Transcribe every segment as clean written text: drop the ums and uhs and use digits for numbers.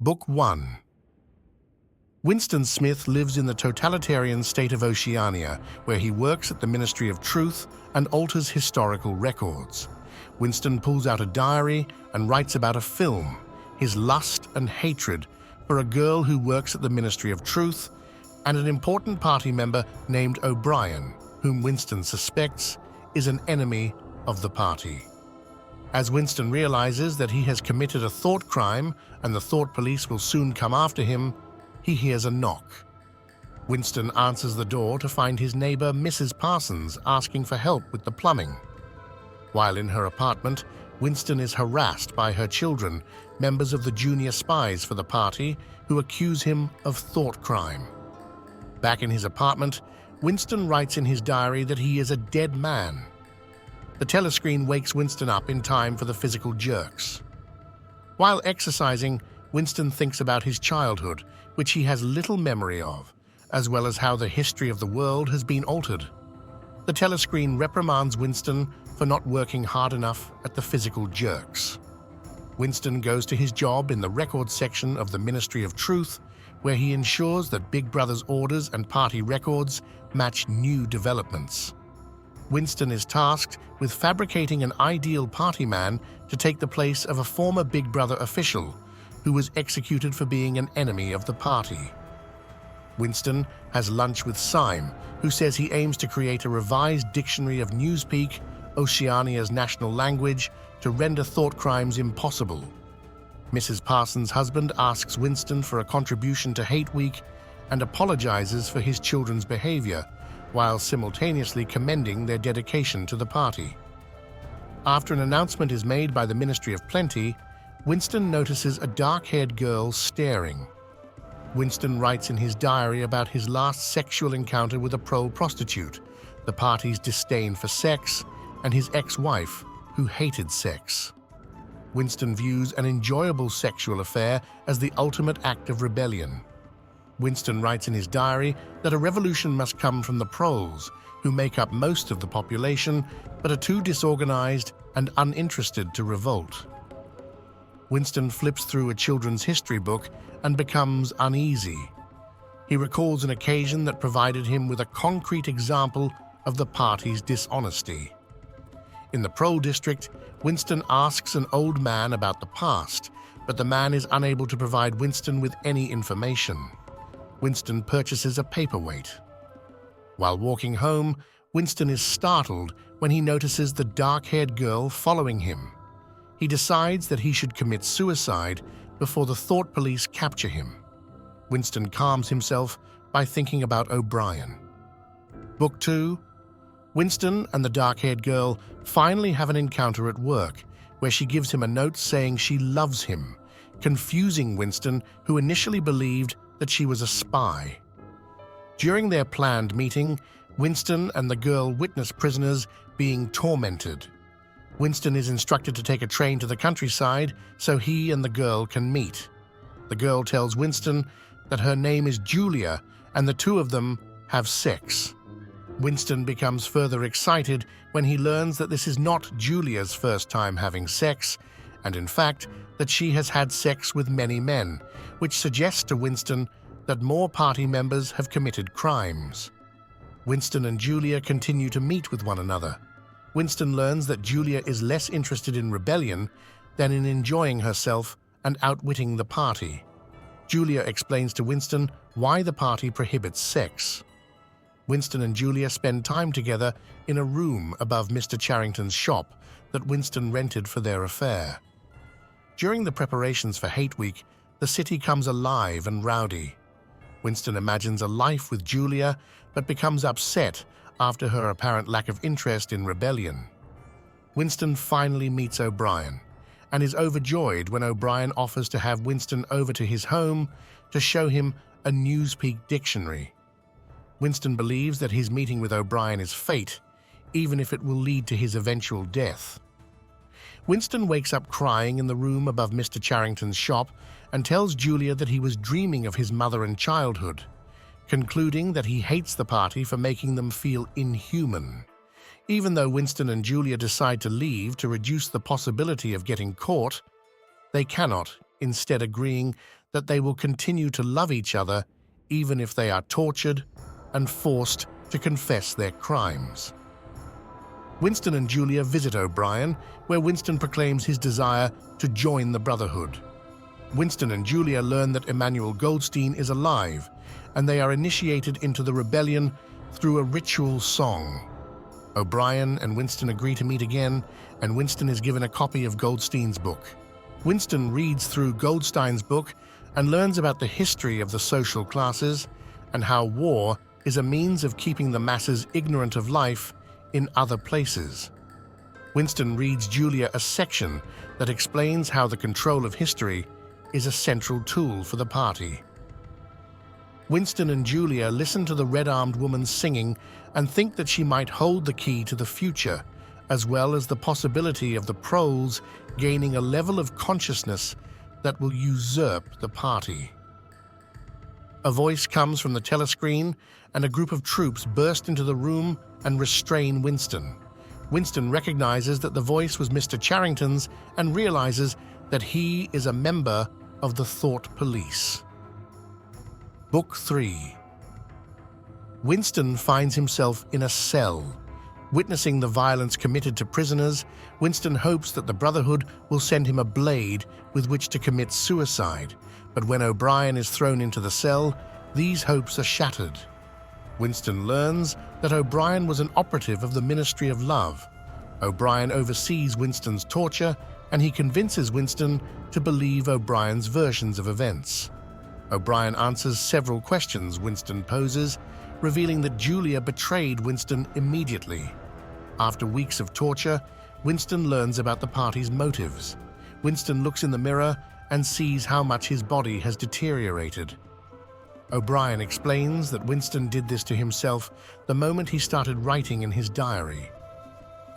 Book 1. Winston Smith lives in the totalitarian state of Oceania, where he works at the Ministry of Truth and alters historical records. Winston pulls out a diary and writes about a film, his lust and hatred for a girl who works at the Ministry of Truth and an important party member named O'Brien, whom Winston suspects is an enemy of the party. As Winston realizes that he has committed a thought crime and the thought police will soon come after him, he hears a knock. Winston answers the door to find his neighbor, Mrs. Parsons, asking for help with the plumbing. While in her apartment, Winston is harassed by her children, members of the junior spies for the party, who accuse him of thought crime. Back in his apartment, Winston writes in his diary that he is a dead man. The telescreen wakes Winston up in time for the physical jerks. While exercising, Winston thinks about his childhood, which he has little memory of, as well as how the history of the world has been altered. The telescreen reprimands Winston for not working hard enough at the physical jerks. Winston goes to his job in the records section of the Ministry of Truth, where he ensures that Big Brother's orders and party records match new developments. Winston is tasked with fabricating an ideal party man to take the place of a former Big Brother official who was executed for being an enemy of the party. Winston has lunch with Syme, who says he aims to create a revised dictionary of Newspeak, Oceania's national language, to render thought crimes impossible. Mrs. Parsons' husband asks Winston for a contribution to Hate Week and apologizes for his children's behavior, while simultaneously commending their dedication to the party. After an announcement is made by the Ministry of Plenty, Winston notices a dark-haired girl staring. Winston writes in his diary about his last sexual encounter with a prostitute, the party's disdain for sex, and his ex-wife, who hated sex. Winston views an enjoyable sexual affair as the ultimate act of rebellion. Winston writes in his diary that a revolution must come from the proles, who make up most of the population but are too disorganized and uninterested to revolt. Winston flips through a children's history book and becomes uneasy. He recalls an occasion that provided him with a concrete example of the party's dishonesty. In the prole district, Winston asks an old man about the past, but the man is unable to provide Winston with any information. Winston purchases a paperweight. While walking home, Winston is startled when he notices the dark-haired girl following him. He decides that he should commit suicide before the thought police capture him. Winston calms himself by thinking about O'Brien. Book 2. Winston and the dark-haired girl finally have an encounter at work, where she gives him a note saying she loves him, confusing Winston, who initially believed that she was a spy. During their planned meeting, Winston and the girl witness prisoners being tormented. Winston is instructed to take a train to the countryside so he and the girl can meet. The girl tells Winston that her name is Julia and the two of them have sex. Winston becomes further excited when he learns that this is not Julia's first time having sex, and in fact that she has had sex with many men, which suggests to Winston that more party members have committed crimes. Winston and Julia continue to meet with one another. Winston learns that Julia is less interested in rebellion than in enjoying herself and outwitting the party. Julia explains to Winston why the party prohibits sex. Winston and Julia spend time together in a room above Mr. Charrington's shop that Winston rented for their affair. During the preparations for Hate Week, the city comes alive and rowdy. Winston imagines a life with Julia, but becomes upset after her apparent lack of interest in rebellion. Winston finally meets O'Brien, and is overjoyed when O'Brien offers to have Winston over to his home to show him a Newspeak dictionary. Winston believes that his meeting with O'Brien is fate, even if it will lead to his eventual death. Winston wakes up crying in the room above Mr. Charrington's shop and tells Julia that he was dreaming of his mother in childhood, concluding that he hates the party for making them feel inhuman. Even though Winston and Julia decide to leave to reduce the possibility of getting caught, they cannot, instead agreeing that they will continue to love each other even if they are tortured and forced to confess their crimes. Winston and Julia visit O'Brien, where Winston proclaims his desire to join the Brotherhood. Winston and Julia learn that Emmanuel Goldstein is alive, and they are initiated into the rebellion through a ritual song. O'Brien and Winston agree to meet again, and Winston is given a copy of Goldstein's book. Winston reads through Goldstein's book and learns about the history of the social classes and how war is a means of keeping the masses ignorant of life in other places. Winston reads Julia a section that explains how the control of history is a central tool for the party. Winston and Julia listen to the red-armed woman singing and think that she might hold the key to the future, as well as the possibility of the proles gaining a level of consciousness that will usurp the party. A voice comes from the telescreen, and a group of troops burst into the room and restrain Winston. Winston recognizes that the voice was Mr. Charrington's and realizes that he is a member of the Thought Police. Book 3. Winston finds himself in a cell. Witnessing the violence committed to prisoners, Winston hopes that the Brotherhood will send him a blade with which to commit suicide, but when O'Brien is thrown into the cell, these hopes are shattered. Winston learns that O'Brien was an operative of the Ministry of Love. O'Brien oversees Winston's torture, and he convinces Winston to believe O'Brien's versions of events. O'Brien answers several questions Winston poses, revealing that Julia betrayed Winston immediately. After weeks of torture, Winston learns about the party's motives. Winston looks in the mirror and sees how much his body has deteriorated. O'Brien explains that Winston did this to himself the moment he started writing in his diary.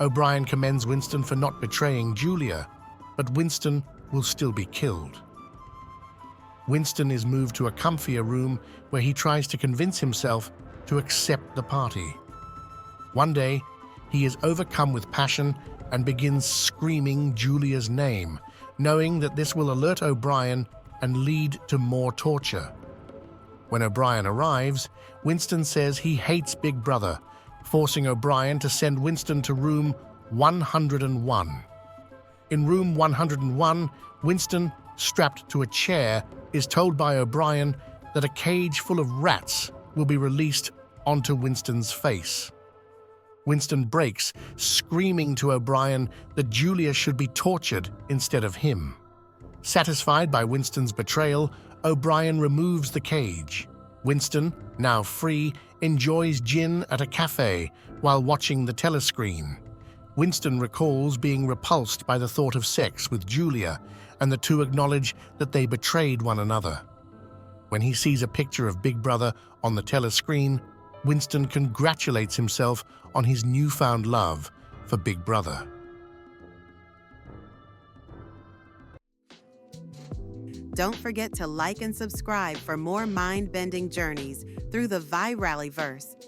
O'Brien commends Winston for not betraying Julia, but Winston will still be killed. Winston is moved to a comfier room where he tries to convince himself to accept the party. One day, he is overcome with passion and begins screaming Julia's name, knowing that this will alert O'Brien and lead to more torture. When O'Brien arrives, Winston says he hates Big Brother, forcing O'Brien to send Winston to room 101. In room 101, Winston, strapped to a chair, is told by O'Brien that a cage full of rats will be released onto Winston's face. Winston breaks, screaming to O'Brien that Julia should be tortured instead of him. Satisfied by Winston's betrayal, O'Brien removes the cage. Winston, now free, enjoys gin at a cafe while watching the telescreen. Winston recalls being repulsed by the thought of sex with Julia, and the two acknowledge that they betrayed one another. When he sees a picture of Big Brother on the telescreen, Winston congratulates himself on his newfound love for Big Brother. Don't forget to like and subscribe for more mind-bending journeys through the ViraliVerse.